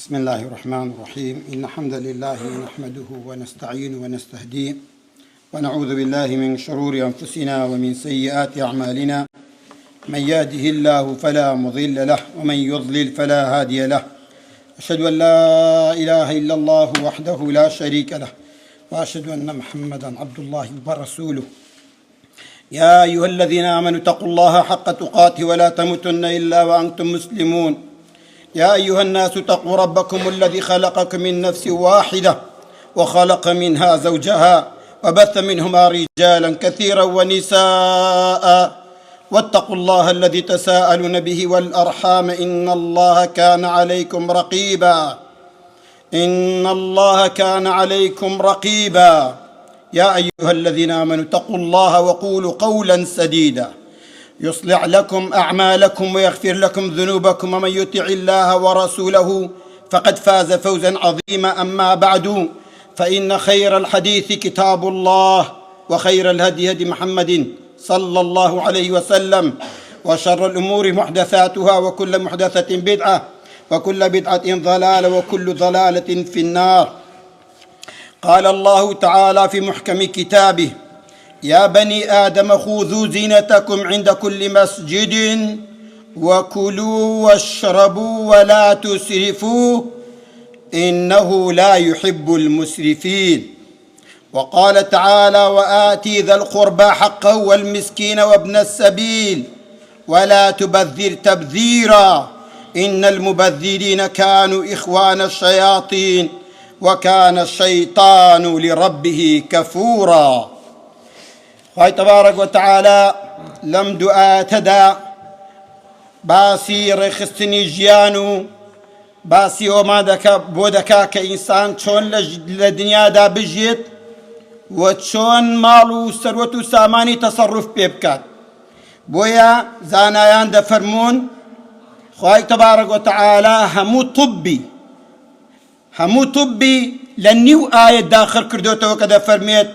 بسم الله الرحمن الرحيم. إن الحمد لله نحمده ونستعين ونستهديه ونعوذ بالله من شرور أنفسنا ومن سيئات أعمالنا. من يهده الله فلا مضل له ومن يضلل فلا هادي له. أشهد أن لا إله إلا الله وحده لا شريك له وأشهد أن محمدا عبد الله ورسوله. يا أيها الذين آمنوا اتقوا الله حق تقاته ولا تموتن إلا وأنتم مسلمون. يا أيها الناس اتقوا ربكم الذي خلقكم من نفس واحدة وخلق منها زوجها وبث منهما رجالا كثيرا ونساء واتقوا الله الذي تساءلون به والأرحام إن الله كان عليكم رقيبا. إن الله كان عليكم رقيبا. يا أيها الذين آمنوا اتقوا الله وقولوا قولا سديدا يصلح لكم أعمالكم ويغفر لكم ذنوبكم ومن يطع الله ورسوله فقد فاز فوزا عظيما. أما بعد فإن خير الحديث كتاب الله وخير الهدي هدي محمد صلى الله عليه وسلم وشر الأمور محدثاتها وكل محدثة بدعة وكل بدعة ضلالة وكل ضلالة في النار. قال الله تعالى في محكم كتابه: يا بني آدم خذوا زينتكم عند كل مسجد وكلوا واشربوا ولا تسرفوا إنه لا يحب المسرفين. وقال تعالى: وآتي ذا القربى حقه والمسكين وابن السبيل ولا تبذر تبذيرا إن المبذرين كانوا إخوان الشياطين وكان الشيطان لربه كفورا. خی تبارك وتعالى لم دعاتدا باسی ڕێخستنی ژیان و باسی ئەومان بۆ دەکا کە ئینسان چۆن لە دنیادا بژێت و چۆن ماڵ و سەروەت و سامانی تەسەڕوف پێ بکات. بۆیە زانایان دەفەرمون خی تبارك وتعالى هەموو طبی لە نیو ئایەت داخل کردوتەوە کە دەفەرمێت: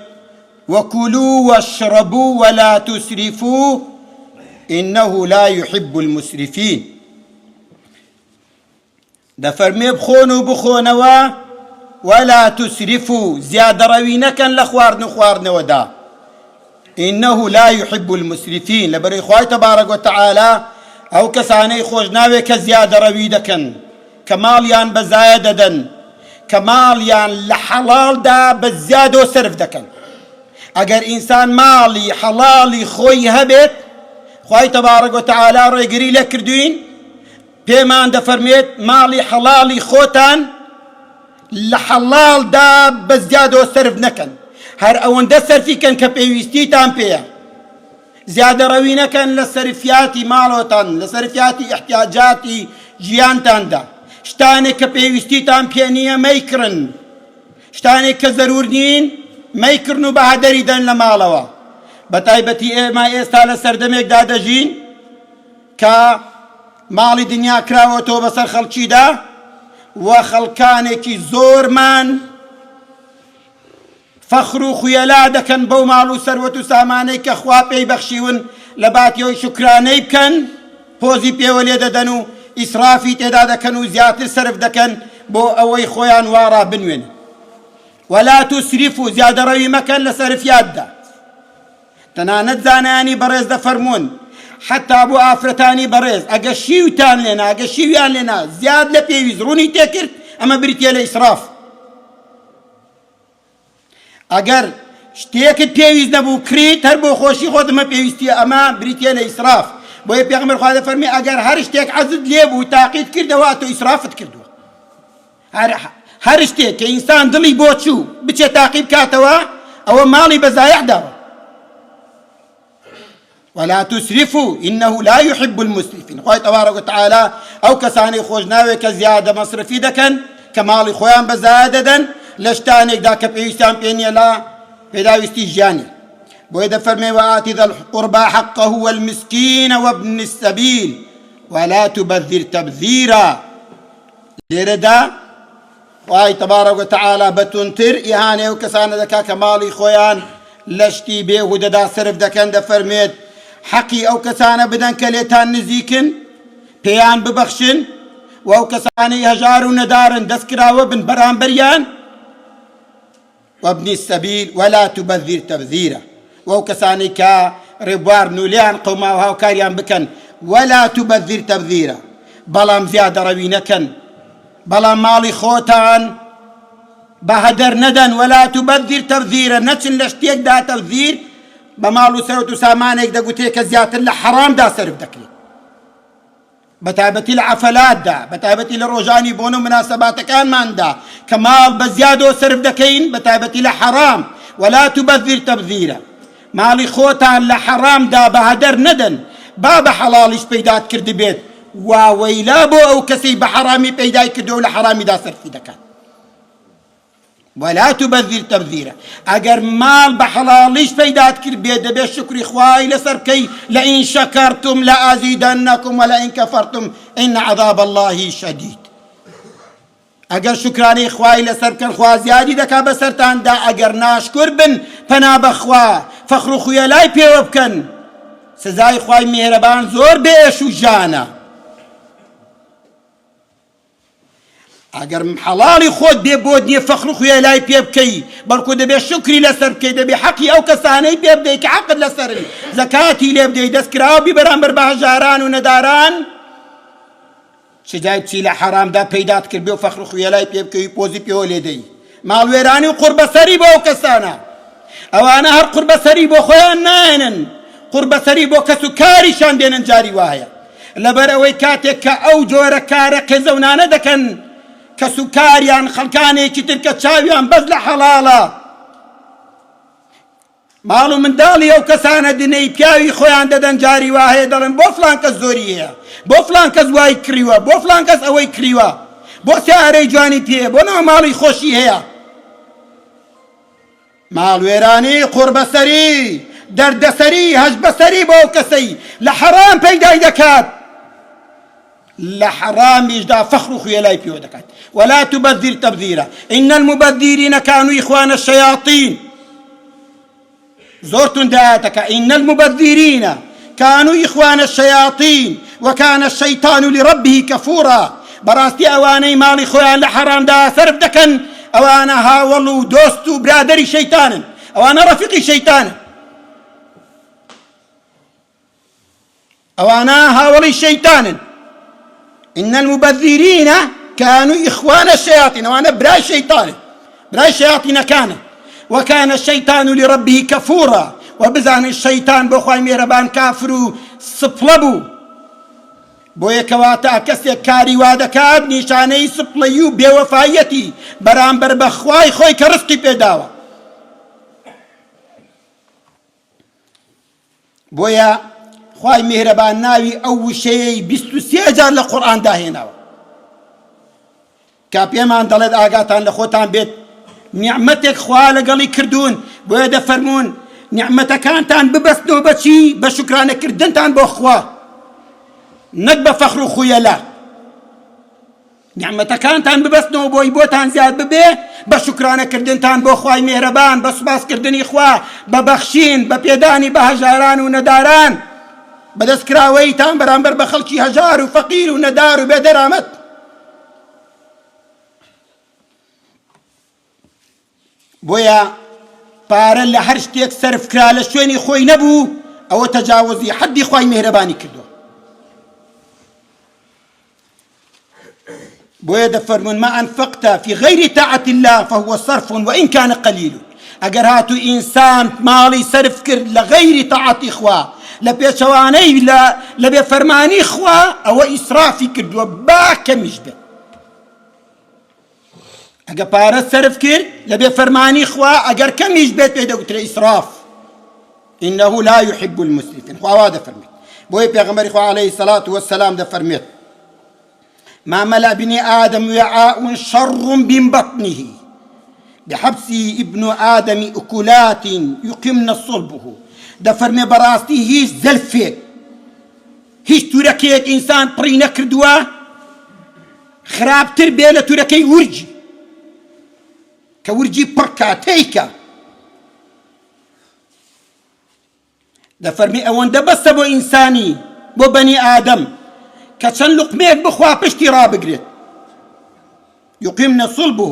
وكلوا واشربوا ولا تسرفوا إنه لا يحب المسرفين. دفرمي بخونوا بخونوا ولا تسرفوا زيادة روينكا لخوارن ودا إنه لا يحب المسرفين. لبري خواهي تبارك وتعالى أو كساني خوشناوي كزيادة رويدكا كماليان بزايددا كماليان لحلال دا بزيادة وسرف دكا. اگر انسان مالی حلالی خوی هبت خواهی تبارک و تعالی ڕێگری لێ کردوین پێمان دەفەرمێت ماڵی حەڵاڵی خۆتان لە حەڵاڵدا بە زیادەوە سەرف نەکەن، هەر ئەوەندە سەرفیکەن کە پێویستیتان پێیە. زیادە ڕەوی نەکەن لە سەرفیاتی ماڵۆتان، لە سەرفیاتی احتیاجاتی ژیانتاندا. شتانێک کە پێویستیتان پێ نییە مەیکڕن، شتانێک کە زەرور نین مەیکردن و بەهادەری دەن لە ماڵەوە. بەتایبەتی ئێمە ئێستا لە سەردەمێکدا دەژین کە ماڵی دنیا کراوەتەوە بەسەر خەڵکیدا و خەڵکانێکی زۆرمان فەخر و خوێلا دەکەن بەو ماڵ و سەروەت و سامانەی کە خوا پێی بەخشیون لە باتیەوەی شوکرانەی بکەن، پۆزی پێوە لێ دەدەن و ئیسرافی تێدا دەکەن و زیاتر سەرف دەکەن بۆ ئەوەی خۆیان وا ڕابنوێن. ولا تسرفوا زیادە ڕەوی مەکەن لە سەرفیاتدا. تەنانەت زانایانی بەڕێز دەفەرمون حتا بۆ ئافرەتانی بەڕێز ئەگە شیوتان لێنا ئەگە شیویان لێنا زیاد لە پێویست ڕوونی تێکرد ئەمە بریتە لە ئیسراف. ئەگەر شتێکت پێویست نەبوو کریت هەر بۆ خۆشی خۆت ئەمە پێویستیە، ئەمە بریتە لە ئیسراف. بۆیە پێغەمبەر خوا دەفەرمێ ئەگەر هەر شتێک حەزت لێ بوو تاقیت کردەوە تۆ ئیسرافت کردووە. هەر شتێک کە ئینسان دڵی بۆ چوو بچێت تاقی بکاتەوە ئەوە ماڵی بەزایع داوە. ولا تسرفوا إنه لا يحب المسرفين. خواهی تبارك وتعالى ئەو کەسانی خۆشناوێت کە زیادە مەصرفی دەکەن کە ماڵی خۆیان بەزایع دەدەن لە شتانێکدا کە پێویستیان پێ نییە لە پێداویستی ژیانیان. بۆیە دەفەرمێ: وآتي ذا القربى حقه والمسكين وابن السبيل ولا تبذر تبذيرا. لێرەدا خی تبارك وتعالى بەتونتر ئیهانێ و کەسانە دەکا کە ماڵی خۆیان لە شتی بێهودەدا سرف دەکەن. دەفەرمێت حەقی ئەو کەسانە بدەن کە لێتان نزیکن، پێیان ببەخشن وەو کەسانەی هەژار و نەدارن دەستکراوە بن بەرامبەریان وابن السبيل ولا تبذر تبذيرا وەو کەسانەی کە ڕێبوارن و لێیان قەوما و هاوکاریان بکەن ولا تبذر تبذيرا بەڵام زیادە ڕەوی نەکەن بەڵام ماڵی خۆتان بەهەدەر نەدەن ولا تبذر تبذيرا نەچن لە شتێکدا تەبذیر بە ماڵ و سەرەوت و سامانێک دەگوتێ کە زیاتر لە حەرامدا سەرف دەکرێت بەتایبەتی لە عەفەلاتدا بەتایبەتی لە ڕۆژانی بۆنە و مناسەباتەکانماندا کە ماڵ بە زیادەوە سەرف دەکەین بەتایبەتی لە حەرام ولا تبذر تبذيرا ماڵی خۆتان لە حەرامدا بەهەدەر نەدەن با بە حەڵاڵیش پەیدات کرد بێت واوەیلا بۆ ئەو کەسەی بە حەرامی پەیدای کردو و لە حەرامیدا سەرفی دەکات ولا تبذر تبذيرا اگر مال بحلاليش پیدات کرد بێ دەبێ شکری خوای لەسەر بکەی لئن شەکەرتم لئازیدەنەکم ولئن کەفەرتم ئین عذاب الله شەدید ئەگەر شکرانەی خوای لەسەر بکەن خوا زیادی دەکا بەسەرتاندا ئەگەر ناشکر بن پەنا بەخوا فەخر و خوێلای پێوە بکەن سزای خوای میهرەبان زۆر بێش و ژانە ئەگەر حەڵاڵی خۆت بێ بۆ نییە فەخر و خوێلای پێ بکەی بەڵکو دەبێ شکری لەسەر بکەی دەبێ حەقی ئەو کەسانەی پێ بدەی کە حەقت لەسەرن زەکاتی لێ بدەی دەستکراوی بەرامبەر بە هەژاران و نەداران چجای بچی لە حەرامدا پەیدات کرد بێ و فەخر و خوێلای پێ بکەی پۆزی پێوە لێدەی ماڵوێرانی و قوربەسەری بۆ ئەو کەسانە ئەوانە هەر قوربەسەری بۆ خۆیان نایەنن قوربەسەری بۆ کەس و کاریشان دێنن جاری وایە لەبەر ئەوەی کاتێک کە ئەو جۆرە کارە قێزەونانە دەکەن کەس و کاریان خەڵکانێکی تر کە چاویان بەس لە حەڵاڵە ماڵ و منداڵی ئەو کەسانە دنەی پیاوی خۆیان دەدەن جاری وا هەیە دەڵێن بۆ فڵان کەس زۆری هەیە بۆ فڵان کەس وای کڕیوە بۆ فڵان کەس ئەوەی کڕیوە بۆ سیارەی جوانی پێ بۆ نەوە ماڵی خۆشی هەیە ماڵوێرانی قوربەسەری دەردەسەری هەژبەسەری بۆ ئەو کەسەی لە حەرام پەیدای دەکات لە حەرامیشدا فەخر و خوێلای پێوە دەکات ولا تبذر تبذيرا إن المبذرين كانوا إخوان الشياطين زورتون دعاتك إن المبذرين كانوا إخوان الشياطين وكان الشيطان لربه كفورا براستي أواني مالي خوان لحرام دا سرف دكن أوانا هاولو دوستو برادري شيطانا أوانا رفيقي شيطانا أوانا هاولي شيطانا إن المبذرين كانوا إخوان الشياطين وأنا براي شيطان براي شياطين كان وكان الشيطان لربه كفورا وبزعن الشيطان بخواي مهربان كافر سبلبو بويا كواتا كسي كاري وادكاد نشاني سبليو بوفايتي برامبر بخواي خوي كرزقي بيداوا بويا خواي مهربان ناوي أو شيء بستو سيجار لقرآن داهيناوا كابيمان دلد آقاتان لخوتان بيت نعمتك خوا لقلي كردون بويا دفرمون نعمتكانتان ببسنو بچي بشكرانه كردنتان بو خوا نك بفخر خويلا نعمتكانتان ببسنو بوي بوتان زياد ببي بشكرانه كردنتان بو خواي مهربان بسباس كردني خوا ببخشين ببيداني بهجاران ونداران بدسكراويتان برامبر بخلقي هجار وفقير وندار وبدرامت بويا پارە لە هەر شتێک سەرفکرا لە شوێنی خۆی نەبوو ئەوە تەجاوزی حەدی خوای مهرەبانی کردووە بۆیە دەفەرمون ما أنفقت في غير طاعة الله فهو صرف وإن كان قليل ئەگەر هاتو ئینسان ماڵی سەرف کرد لە غەیری تەاعەتی خوا لە پێچەوانەی لە بێفەرمانی خوا ئەوە ئیسرافی کردووە با کەمیش بێت ئەگە پارە سەرف کرد لە بێفەرمانی خوا ئەگەر کەمیش بێت پێی دەگوترێ ئیسراف إنه لا يحب المسرفين خوا دەفەرمێت بۆیە پێغەمبەری خوا عليه الصلاة والسلام دەفەرمێت ما ملأ بني آدم وعاء شر من بطنه بحبس ابن آدم أكلات يقمن صلبه دەفەرمێ بەڕاستی هیچ زەلفێک هیچ تورەکەیەک ئینسان پڕی نەکردووە خراپتر بێ لە تورەکەی ورجی کە ورجی پڕکا تێیکە دەفەرمی ئەوەندە بەستە بۆ ئینسانی بۆ بەنی ئادەم کە چەند لوقمەیەک بخوا پشتی ڕابگرێت. یقیمنە صلبه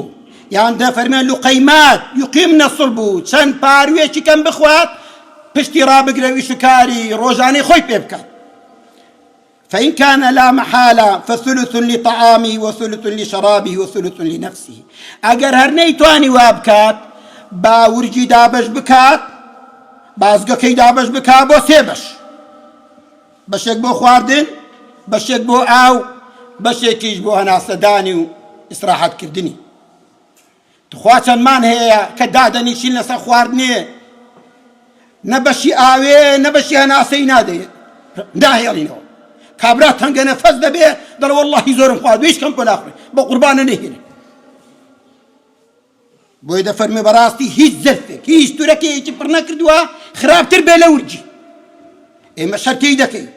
یان دەفەرمێن لوقەیمات یقیمنە صلبه چەند پاروێکی کەم بخوات پشتی ڕابگرێ ویشکاری ڕۆژانەی خۆی پێ بکات. فإن كان لا محالة فثلث لطعامه وثلث لشرابه وثلث لنفسه. ئەگەر هەر نەیتوانی وا بکات با ورجی دابەش بکات بازگەکەی دابەش بکات بۆ سێ بەش، بەشێک بۆ خواردن، بەشێک بۆ ئاو، بەشێکیش بۆ هەناسەدانی و ئیسراحەتکردنی. تخوا چەندمان هەیە کە دادەنیشین لەسەر خواردنێ نە بەشی ئاوێ نە بەشی هەناسەی نادەیێت داهێڵینەوە. کابرا تەنگە نەفەس دەبێ دەڵێ وەڵڵاهی زۆرم خوارد هیچ کەم پێ ناخوێ بە قوربانە نەهێنێ. بۆی دەفەرمێ بەڕاستی هیچ زەرفێک هیچ تورەکەیەکی پڕ نەکردووە خراپتر بێ لە ورجی. ئێمە شەرتەی دەکەین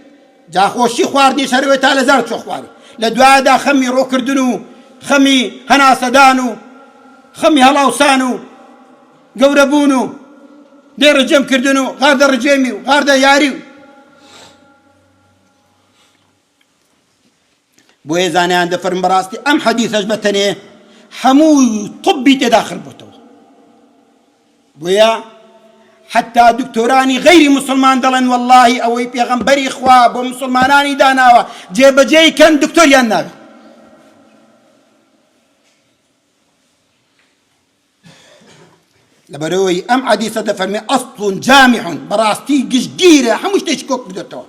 جاخۆشی خواردنی شەرەوەی تا لە زار چۆ خوارێ، لە دوایدا خەمی ڕۆکردن و خەمی هەناسەدان و خەمی هەڵاوسان و گەورەبوون و دێڕەجێمکردن و غاردە ڕجێمی و غاردە یاری و بۆیە زانایان دەفەرمن بەڕاستی ئەم حەدیثەش بەتەنێ هەموو طبی تێدا خربوتەوە. بۆیە حتا دکتۆرانی غەیری مسلمان دەڵێن وەڵڵاهی ئەوەی پێغەمبەری خوا بۆ مسلمانانی داناوە جێبەجێی کەن دکتۆریان ناوێت. لەبەرەوەی ئەم حەدیثە دەفەرمێ ئەسڵ جامع بەڕاستی گشتگیرە هەموو شتێکی کۆک بدۆتەوە،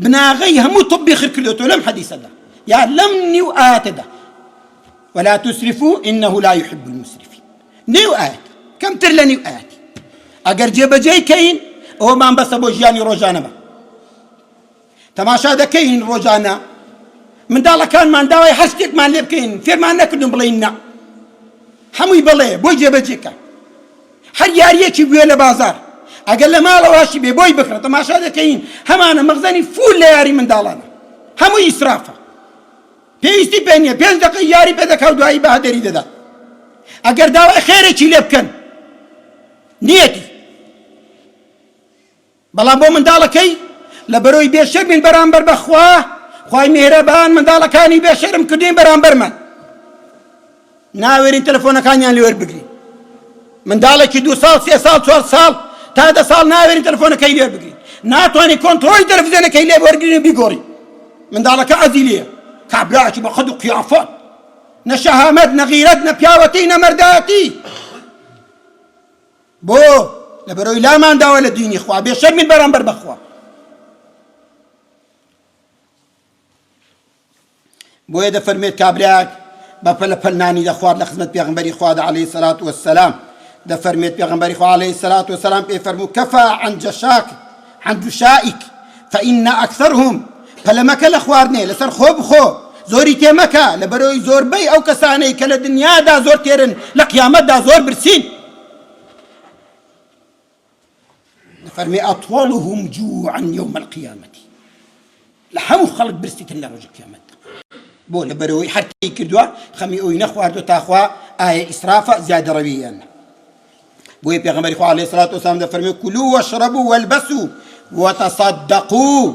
بناغەی هەموو طبی خر کردوتەوە لەم حەدیثەدا یا لەم نیو ئاەتەدا. ولا تسرفوا إنه لا يحب المسرفين. نيو آيات كم تر لنيو آيات أجر جيب جاي كين أو ما بس أبو جياني روجانا ما تماشا دا كين روجانا من دالا كان من داوي حشتك ما ليب كين فير ما نكدم بلينا حموي بلي بوي جيب جيكا هر ياريكي بيولا بازار أقل ما لواشي بي بوي بكرة تماشا دا كين همانا مغزاني فول لياري من دالانا هموي إسرافة پێویستی پێ نییە 5 دقەی یاری پێ دەکا و دوایی بەهادەری دەدا. ئەگەر داوای خێرێکی لێ بکەن نیەتی بەڵام بۆ منداڵەکەی لە بەرۆی بێشەرمین بەرامبەر بەخوا خوای میهرەبان منداڵەکانی بێشەرم کردوین بەرامبەرمان ناوێرین تەلەفۆنەکانیان لێ وەربگرین. منداڵێکی 2 ساڵ 3 ساڵ 4 ساڵ تا 10 ساڵ ناوێرین تەلەفۆنەکەی لێ وەربگرین، ناتوانین کۆنتڕۆلی تەلەڤیزیۆنەکەی لێ وەرگرین بیگۆڕین. منداڵەکە عەزی لێیە كابراكي بخدو قيافات نشهامت نغيرت نبياوتي نمرداتي بو لبروي لا ما نداوى لديني اخوة بيشر من برامبر بخوا بو يدا فرميت كابراك بفل فلناني دا خوار لخدمة بيغمبري خواد عليه الصلاة والسلام دا فرميت بيغمبري خواد عليه الصلاة والسلام بيفرمو كفى عن جشاك عن جشائك فإن أكثرهم فلمك لخوارني لسر خوب خو زوري تيمكا لبروي زور بي أو كساني كلا دنيا دا زور تيرن لقيامت دا زور برسين فرمي أطولهم جوعا يوم القيامة لحمو خلق برستين لرجل قيامت بو لبروي حتى كردوا خمي اوي نخوار دو تاخوا آية إسرافة زيادة رويا بو يبيغمبري خو عليه الصلاة والسلام دا فرمي كلوا واشربوا والبسوا وتصدقوا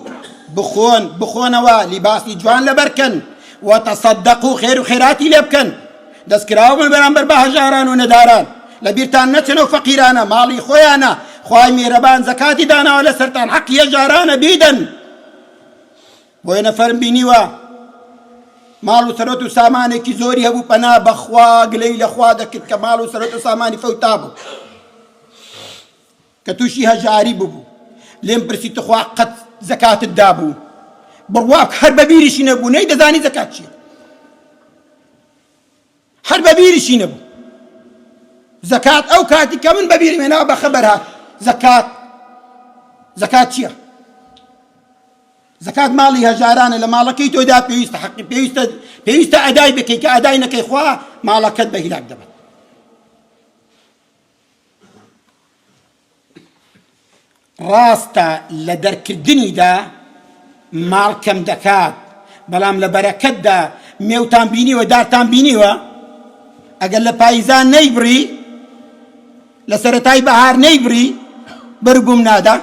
بخونوا لباسي جوان لبركن وتصدقوا خير وخيراتي لبكن دسكراو من برامبر بهجاران ونداران لبيرتان نتنو فقيرانا مالي خويانا خواي ميربان زكاتي دانا ولا سرطان حق يجارانا بيدن بوينا فرم بينيوا مالو سرطو ساماني كي زوري هبو پنا بخوا قليل خوا دكت كمالو سرطو ساماني فوتابو كتوشي هجاري ببو لين برسي تخوا قد زكاة الدابو برواك هر ببيرشي نبو نيدا داني زكاة شي هر ببيرشي نبو زكاة أو كاتي كمن ببيري منا بخبرها زكاة شيا زكاة مالي هجاران لمالكي تو دا بيست حقي بيست أداي بكي كأداي نكي خوا مالكت بهلاك دبت راستا لدركردني دا مال كم دكات بلام لبركت دا ميوتان بيني ودارتان بيني و اقل لبايزان نيبري لسرتاي بهار نيبري برقم نادا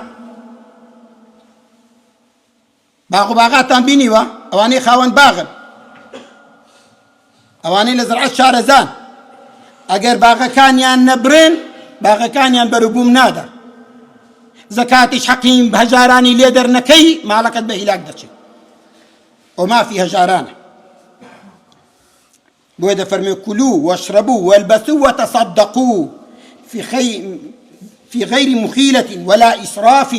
باغ و باغاتان بینیوە ئەوانەی خاوەن باغن ئەوانەی لە زەرعەت شارەزان ئەگەر باغەکانیان نەبرن باغەکانیان بەروبووم نادا زەکاتیش حەقیم هەژارانی لێ دەرنەکەی ماڵەکەت بە هیلاک دەچێت وما في هەژارانە بۆیە دەفەرمێ كلوا واشربوا والبسوا وتصدقوا في غير مخيلة ولا إسراف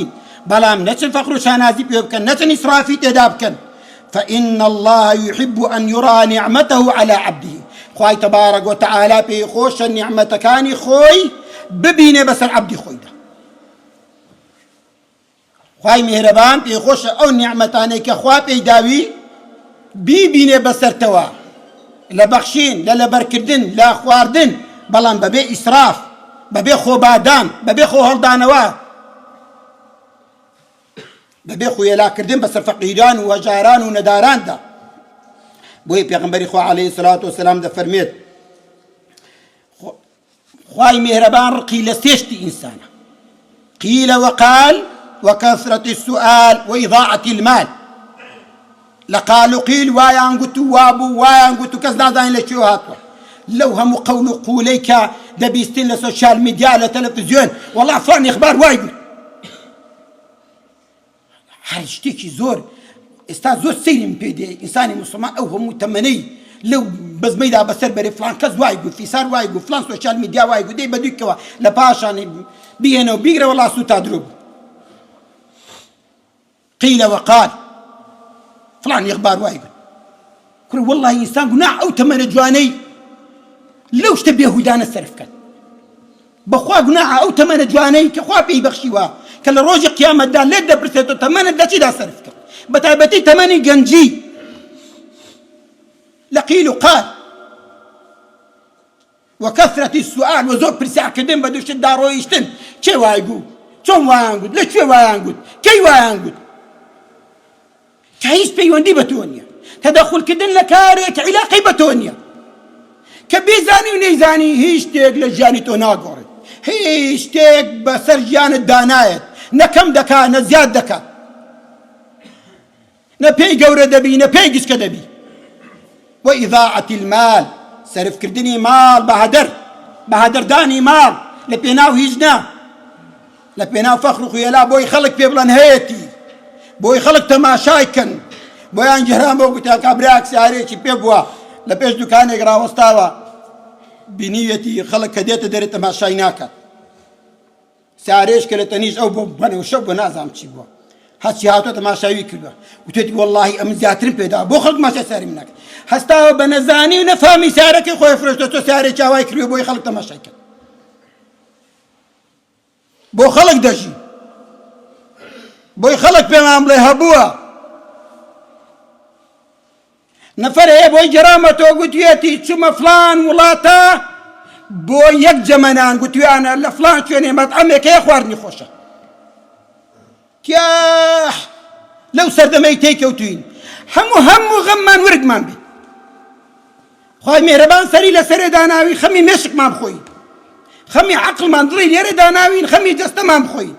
بەڵام نەچن فەقر و شانازی پێ بکەن نەچن ئیسرافی تێدا بکەن فإن الله يحب أن يرى نعمته على عبده خوای تبارك وتعالى پێی خۆشە نیعمەتەکانی خۆی ببینێ بەسەر عەبدی خۆیدا خوای میهرەبان پێی خۆشە ئەو نیعمەتانەی کە خوا پێی داوی بیبینێ بەسەرتەوە لە بەخشین لە لەبەرکردن لە خواردن بەڵام بەبێ ئیسراف بەبێ خۆبادان بەبێ خۆ هەڵدانەوە بەبێ خوێلاکردن بەسەر فەقیران و هەژاران و نەداراندا بۆیە پێغەمبەری خوا عەلەیهی السەلاتو وەسەلام دەفەرمێت خوای میهرەبان ڕقی لە سێشتی ئینسانە قیل وقال وكثرة السؤال وإضاعة المال لقالوا قيل وایان گوتو وابو وایان گوتو کەس نازانێت لە کوێ هاتووە لەو هەموو قەول و قوولەی کە دەبیستن لە سۆشیال میدیا لە تەلەڤیزیۆن وەڵا فڵان ئیخبار وای گوت هەر شتێکی زۆر ئێستا زۆر سەیرم پێ دێ ئینسانی موسڵمان ئەو هەموو تەمەنەی لەو بەزمەیدا بەسەر بەرێ فڵان کەس وای گوت فیسار وای گوت فڵان سۆشیال میدیا وای گوت دەی بەدووکەوە لە پاشانی بهێنەوە بیگرە وەڵا سوتا درۆ بوو قيل وقال فلان يخبار وايد كل والله إنسان قناع أو تمن جواني لو اشتبه هدانا السرف كان بخوا قناع أو تمن جواني كخوا بي بخشيوا كل روج قيامة دا ليد برسيتو تمن دا دا سرف كان بتعبتي تمني جنجي لقيل قال وكثرة السؤال وزور برساع كدين بدوش الدارو يشتن كي وايقو شون وايانقود ليش في وايانقود كي وايانقود كهيش بيوندي بتونيا تدخل كدن لكارك علاقي بتونيا كبيزاني ونيزاني هيش تيك لجاني توناغوري هيش تيك بسرجان الدانايت نكم دكا نزياد دكا نبي قورة دبي نبي قسك دبي وإضاعة المال سرف كردني مال بهدر داني مال لبيناو هيجنا لبيناو فخر خيالا بوي خلق بيبلان هيتي بۆی خەڵک تەماشای کەن بۆیان جەران بۆ گوتیا کابراک سیارەیەکی پێ بووە لە پێش دوکانێک ڕاوەستاوە بینیوێتی خەڵک کە دێتە دەرێ تەماشای ناکات سیارەیەش کە لە تەنیش ئەو بۆ بەنەو شەو بۆ نازانم چی بووە هەچی هاتووە تەماشاوی کردووە وتێتی وەڵڵاهی ئەمن زیاترم پێدا بۆ خەڵک ماشای سیارەی ناکات هەستاوە بە نەزانی و نەفامی سیارەکەی خۆی فرۆشتە تۆ سیارەی چاوای کردووە بۆی خەڵک تەماشای کرد بۆ خەڵک دەژی بۆی خەڵک پێمان بڵێ هەبووە نەفەر هەیە بۆی گەرامەتەوە گوتوێتی چوومە فڵان وڵاتە بۆ یەک جەمەنان گوتویانە لە فڵان شوێنێ مەطعەمێکەیە خواردنی خۆشە کیاح لەو سەردەمەی تێکەوتوین هەموو غەممان وردمان بێ خوای میهرەبان سەری لەسەرێ داناوی خەمی مێشکمان بخۆین خەمی عەقڵمان دڵی لێرە داناوین خەمی جەستەمان بخۆین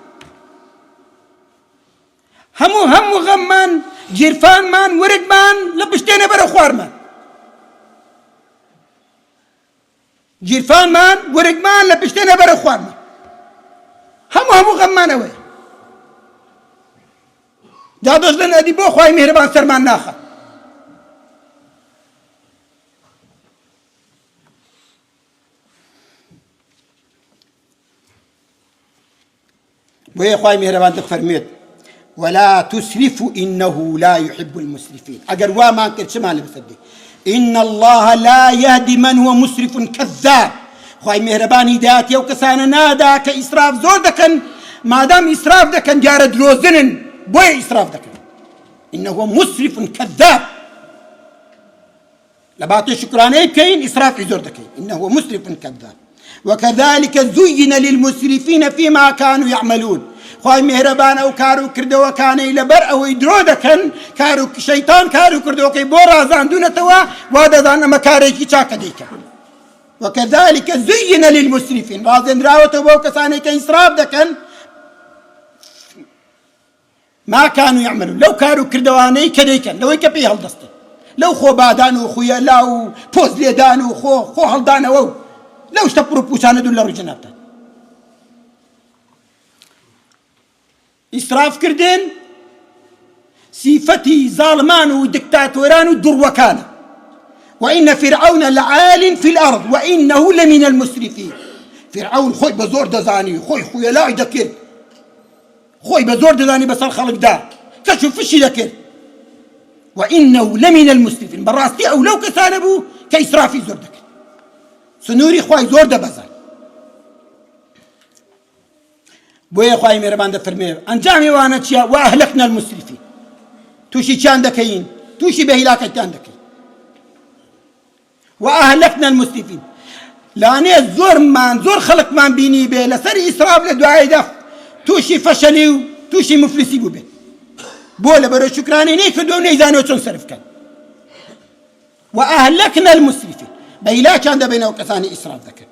هەموو غەممان گیرفانمان وردمان لە پشتێنە بەرە خوارمان گیرفانمان وردمان لە پشتێنە بەرە خوارمان هەموو غەممانەوەی جا دەژڵێن ئەدی بۆ خوای میهرەبان سەرمان ناخە بۆیە خوای میهرەبان دەفەرمێت ولا تسرفوا إنه لا يحب المسرفين أجر وما كرت ما لبسدي إن الله لا يهدي من هو مسرف كذاب خواي مهربان هدايات يو كسانا نادا كإسراف زور دكن ما دام إسراف دكن جارد روزنن بوي إسراف دكن إنه مسرف كذاب لبعطي شكراني كين إسراف زور دكن إنه مسرف كذاب وكذلك زين للمسرفين فيما كانوا يعملون خوای مهربان ئەو کار و کردەوەکانەی لەبەر ئەوەی درۆ دەکەن کار و شەیتان کار و کردەوەکەی بۆ ڕازاندوونەتەوە وا دەزان ئەمە کارێکی چاکە دەیکەن وكذلك زين للمسرفين ڕازێنراوەتەوە بۆ کەسانێک کە ئیسراف دەکەن ما كانوا يعملون لو كانوا كردواني كديكن لو يكبي هالدستي لو خو بادانو خويا لاو بوز ليدانو خو هالدانو لو اشتبروا بوشان دولا رجنابتا إسراف كردين صفتي ظالمان ودكتاتوران ودروكان وإن فرعون لعال في الأرض وإنه لمن المسرفين فرعون خوي بزور دزاني خوي لا يذكر خوي بزور دزاني بس الخلق دا كشوف فيش ذكر وإنه لمن المسرفين براستي أو لو كسانبو كإسرافي زور ذكر سنوري خوي زور دبزان بويا خوي ميربان دفرمي أنجامي وانا تشيا وأهلكنا المسرفين توشي كان دكين توشي بهلاك كان دكين وأهلكنا المسرفين لاني زور خلق من بيني به لسري إسراف لدعاء دف توشي فشلي توشي مفلسي بوبي بولا برو شكراني نيك دون إذا شون صرف كان وأهلكنا المسرفين بيلا كان ده بينه وكثاني إسراف ذكر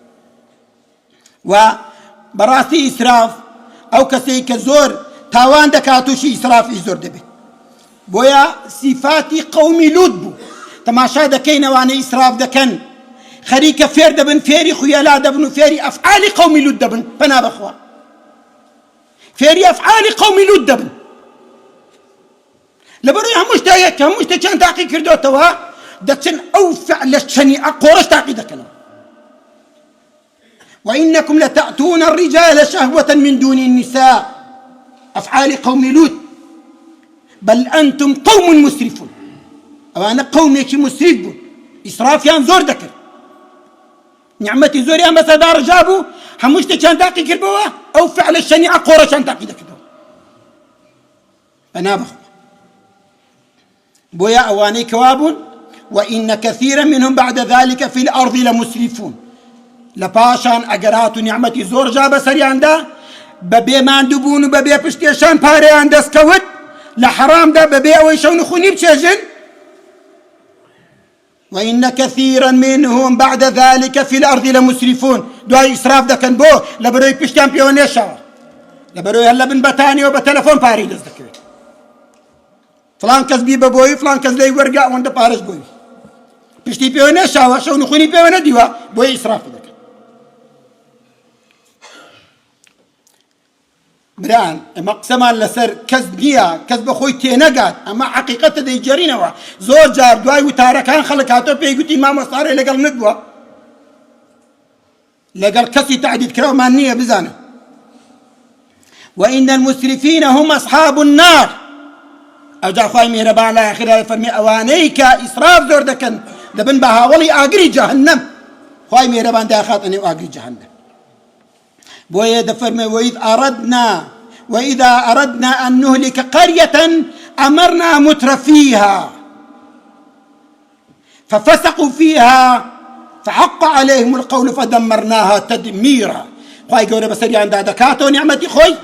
وبراسي إسراف أو كسي كزور تاوان دكاتوشي إسراف يزور دبي بويا صفاتي قومي لودبو تماشا دكين واني إسراف دكن خريك فير دبن فيري خيالا دبن فيري أفعال قومي لود دبن فنا بخوا فيري أفعال قومي لود دبن لبروي هموش تكن تاقي كردو توا دكن أو فعل شني أقورش تاقي دكنا وإنكم لتأتون الرجال شهوة من دون النساء أفعال قوم لود بل أنتم قوم مسرفون أو أنا قوم يكي مسرف إسراف يان زور دكر نعمتي زوري أما سدار جابو هموش تكن تاقي كربوا أو فعل الشني أقورش تاقي دكنا أنا بخوا بويا أواني كواب وإن كثيرا منهم بعد ذلك في الأرض لمسرفون لپاشان اگرات نعمتی زور جاب سریان دا ببی ماندوبون و ببی پشتیشان پاریان دست کود لحرام دا ببی اویشون خونی بچجن وإن كثيرا منهم بعد ذلك في الأرض لمسرفون دعاء إسراف دا كان بو لبروي پشتیان پیونی شاور لبروي هلا بن بتاني و بتلفون پاری دست دکوید فلان کس بی ببوی فلان کس لی ورگا وند پارش بوی پشتی پیونی شاور شون خونی پیونی دیوا بوی إسراف دا بران مقسمان لسر كذب نيا كذب خوي تينقات اما حقيقة دي جرينوا زور جار دواي وتاركان خلق هاتو بيقوتي ما مصاري لقل ندوا لقل كسي تعديد كراو مانية بزانة وإن المسرفين هم أصحاب النار أجا خواي مهربان لا آخرها فرمي أوانيك إسراف زور دكن دبن بهاولي آقري جهنم خواي مهربان دا خاطني وآقري جهنم بويا دفرمي وإذا أردنا أن نهلك قرية أمرنا مترفيها ففسقوا فيها فحق عليهم القول فدمرناها تدميرا خواهي قولي بسري عند دكاتو نعمتي خوي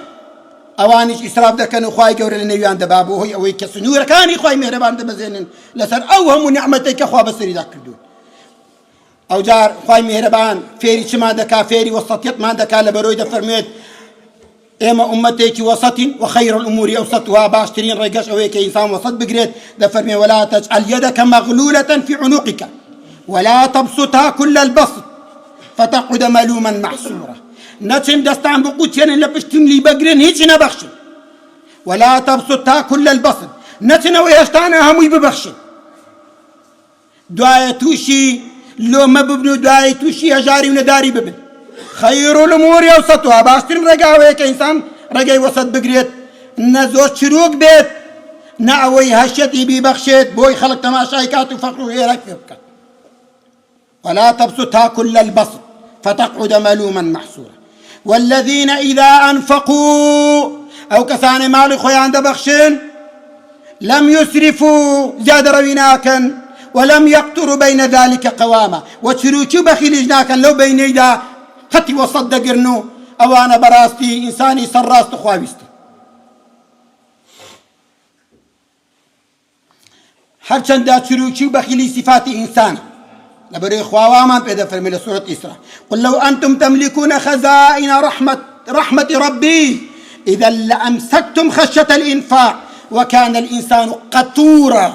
أوانيش إسراف دكانو خواهي قولي لنيو عند بابو هوي أوي كسنورة كاني خواهي مهربان دبزينن لسر أوهم نعمتك خواهي بسري داكردون أو جار خواهي مهربان فيري شما دكا فيري وسطيت ما دكا لبروي دفرميت إما أمتك وسط وخير الأمور أوسطها باشترين ريقاش أويك إنسان وسط بقريت دفرمي ولا تجعل يدك مغلولة في عنقك ولا تبسطها كل البسط فتقعد ملوما محسورا نتشم دستان بقوتين لبشتم لي بقرين هيك نبخشن ولا تبسطها كل البسط نتنا ويشتانا همي ببخشن دعاية توشي لو ما ببنو دعاية توشي هجاري ونداري ببن خير الأمور أوسطها باشترين رقاوي كإنسان رقاي وسط بقريت نزور شروق بيت نعوي هشتي ببخشت بوي خلق تماشايكات وفقروا غيرك يبكت ولا تبسطها كل البسط فتقعد ملوما محسورا والذين إذا أنفقوا أو كثان مال خويا عند بخشن لم يسرفوا زاد رويناكا ولم يقتروا بين ذلك قواما وتشروكي بخيل جناكا لو بين يدا خطي وصدق قرنو أو أنا براستي إنساني سراست خواويستي هرچند دا تشروكي بخيلي صفات إنسان لبري خواوامان بيدا فرمي لسورة إسراء قل لو أنتم تملكون خزائن رحمة ربي إذا لأمسكتم خشية الإنفاق وكان الإنسان قتورا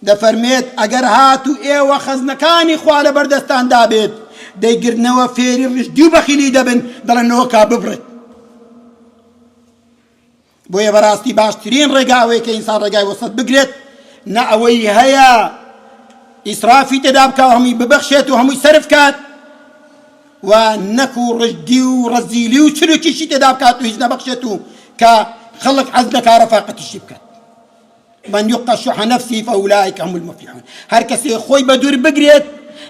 دفرميت أجر هاتو وخزنكاني خوال بردستان دابت ديقرنوا فيري رشديو بخيلي دبن دلنوا كاببرت بويا براستي باشترين رقاوي كإنسان رقاوي وسط بقرت نعوي هيا إسرافي تدابكا وهمي ببخشت وهمي سرف كات ونكو رجديو رزيليو تشلوكي شي تدابكات وهجنا بخشتو كخلق عزنك رفاقة الشبكات من يوق شح نفسه فأولئك هم المفلحون هركسي خوي بدور بقريت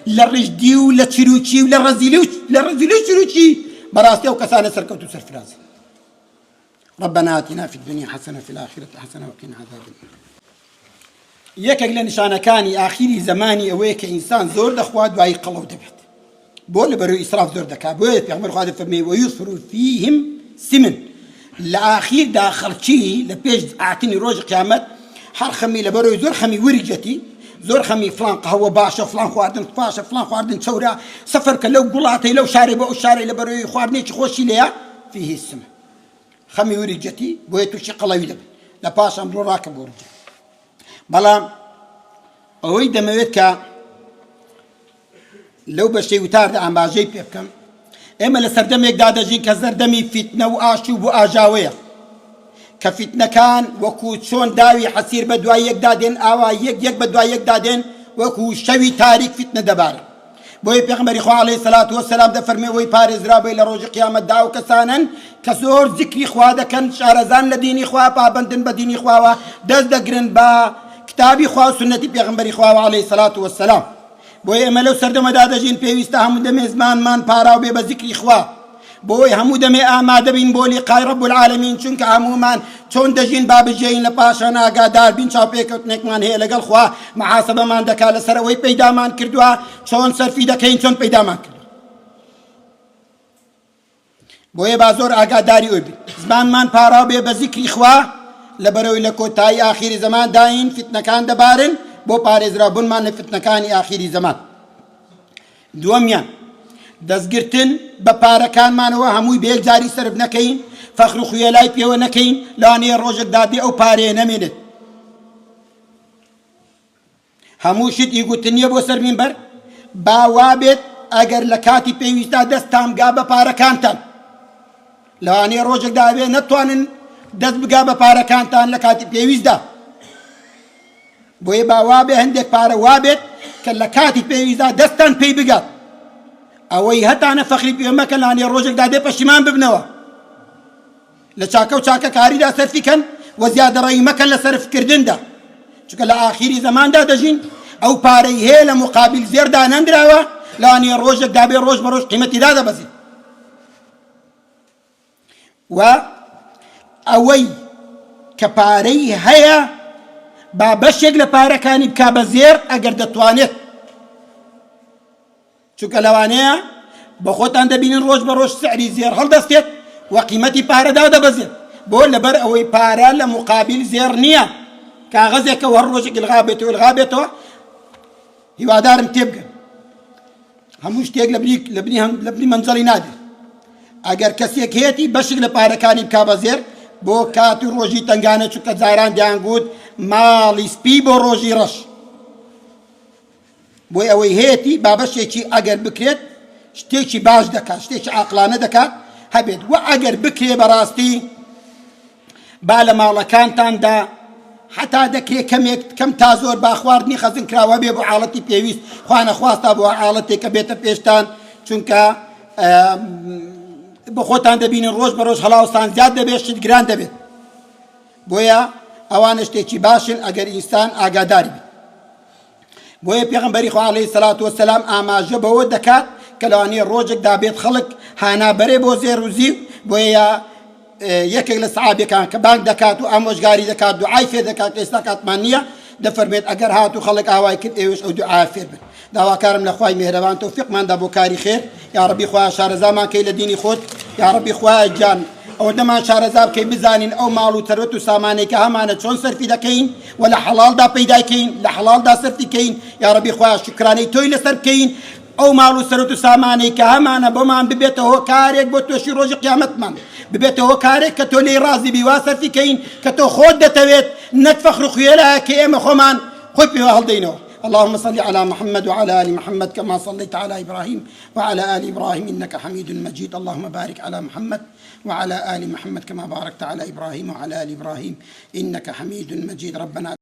للرجديو لتشلوكي وللرزيليو تشلوكي براستي وكسانة سركوتو سرفرازي ربنا آتنا في الدنيا حسنة في الآخرة حسنة وقنا عذاب النار يكك لنشان كان آخري زماني أويك إنسان زور دخواد وعي قلو دبت بول برو إسراف زور دكا بول بيغمر خواد فرمي ويصفر فيهم سمن لآخير داخل شي لبيج أعتني روج قيامت حر خمي لبرو زور خمي ورجتي زور خمي فلان قهوة باشا فلان خواردن فاشا فلان خواردن شورا سفر كلو قلاتي لو شارب أو شاري لبرو خواردني خوشي ليا فيه السمن خمي ورجتي بويتو شي قلوي دب لباشا مبرو راكب ورجتي بەڵام ئەوەی دەمەوێت کە لەو بەشەی وتاردا ئاماژەی پێ بکەم ئێمە لە سەردەمێکدا دەژین کە سەردەمی فیتنە و ئاشوب و ئاژاوەیە کە فیتنەکان وەکو چۆن داوی حەسیر بە دوای یەکدا دێن ئاوا یەک بە دوای یەکدا دێن وەکو شەوی تاریک فیتنە دەبارن بۆیە پێغەمبەری خوا عەلەیهی سەلات وەسەلام دەفەرمێەوەی پارێزرابێ لە ڕۆژی قیامەتدا و کەسانن کە زۆر ذیکری خوا دەکەن شارەزان لە دینی خوا پابەندن بە دینی خواوە دەست دەگرن بە كتابي خوا سنتي بيغمبري خوا عليه الصلاة والسلام بوي اما لو سردم دادجين بيويستا همو دمي زمان مان پاراو بي بذكري خوا بوي همو دمي آماده بين بولي قاي رب العالمين چونك همو مان چون دجين باب جين لپاشان آگادار بين چاو پيكوتنك مان هي لقل خوا محاسبه مان دكا لسروي پیدا مان كردوا چون سرفي دكين چون پیدا مان كردوا بوي بازور آگاداري اوي بي زمان مان پاراو بي بذكري خوا لبروي لكوتاي آخر زمان داين فتنة كان دبارن بو بارز رابون مان فتنة كان آخر زمان دوميان دزگرتن بپارا كان مانوا هموي بيل جاري سرب نكين فخر خيالاي بيو نكين لاني روجك دادي او پاري نمينت همو شد يقوتن يبو سر منبر باوابت اگر لكاتي بيويستا دستام قابا پارا كانتان لاني روجك دادي نتوانن دەست بگا بە پارەکانتان لە کاتی پێویستدا بۆیە باوا بێ هەندێک پارە وابێت کە لە کاتی پێویستدا دەستان پێی بگات ئەوەی هەتانە فەخری پێ مەکەن لانێ ڕۆژێکدا دێ پەشیمان ببنەوە لە چاکە و چاکەکاریدا سەرفیکەن و زیادەڕەیی مەکەن لە سەرفکردندا چونکە لە ئاخیری زەماندا دەژین ئەو پارەی هەیە لە مقابل زێردا نەندراوە لانێ ڕۆژێکدا بێ ڕۆژ بە ڕۆژ قیمەتیدا دەبەزێت و ئەوەی کە پارەی هەیە با بەشێک لە پارەکانی بکا بە زێر ئەگەر دەتوانێت چونکە لەوانەیە بە خۆتان دەبینن ڕۆژ بە ڕۆژ سعری زێر هەڵدەستێت و قیمەتی پارەدا دەبەزێت بۆ لەبەر ئەوەی پارە لە مقابل زێر نییە کاغەزێکە و هەر ڕۆژێک ئلغا بێتەوە هیوادارم تێبگەن هەموو شتێک لە بنی مەنجەڵی نادێت ئەگەر کەسێک هەیەی بەشێک لە پارەکانی بکا بە زێر بۆ کاتی ڕۆژی تنگانە چونکە جاران دیانگوت ماڵی سپی بۆ ڕۆژی ڕەش بۆی ئەوەی هەیەی بابەشێکی ئەگەر بکرێت شتێکی باش دەکات شتێکی عاقلانە دەکات هەبێت و ئەگەر بکرێ بەڕاستی با لە ماڵەکانتاندا حتا دەکرێت کەم تا زۆر با خواردنی خەزن کراوە بێ بۆ حاڵەتی پێویست خوا نەخواستا بۆ حاڵەتێکە بێتە پێشتان چونکە بە خۆتان دەبینن ڕۆژ بە ڕۆژ هەڵاوستان زیاد دەبێت شت گران دەبێت بۆیە ئەوانە شتێکی باشن ئەگەر ئینسان ئاگاداری بێت بۆیە پێغەمبەری خوا عەلەیهی سەلات وەسەلام ئاماژە بەوە دەکات کە لەوانەیە ڕۆژێکدا بێت خەڵک هانابەرێ بۆ زێر و زیو بۆیە یەکێک لە سەحابەکان کە بانگ دەکات و ئامۆژگاری دەکات دوعای فێر دەکات کە ئێستا کاتمان نییە دەفەرمێت ئەگەر هات و خەڵک ئاوای کرد ئێوەش ئەو دوعا فێر بن داواکارم لە خوای میهرەبان تەوفیقماندا بۆ کاری خێر یا ڕەبی خوا شارەزامان کەی لە دینی خۆت یا ڕەبی خوا گیان ئەوەندەمان شارەزا بکەی بزانین ئەو ماڵ و تەرەت و سامانەی کە هەمانە چۆن سەرفی دەکەین و لە حەڵاڵدا پەیداکەین لە حەڵاڵدا سەرفی کەین یا ڕەبی خوا شکرانەی تۆی لەسەر بکەین او مالو سرتو ساماني كهمان بمان ببيته كاريك بوتو شروج قيامت من ببيته كاريك كتولي رازي بواسر في كين كتو خود دتويت نتفخر خيالها كيم خمان خذ بها هالدينو. اللهم صل على محمد وعلى آل محمد كما صليت على إبراهيم وعلى آل إبراهيم إنك حميد مجيد. اللهم بارك على محمد وعلى آل محمد كما باركت على إبراهيم وعلى آل إبراهيم إنك حميد مجيد. ربنا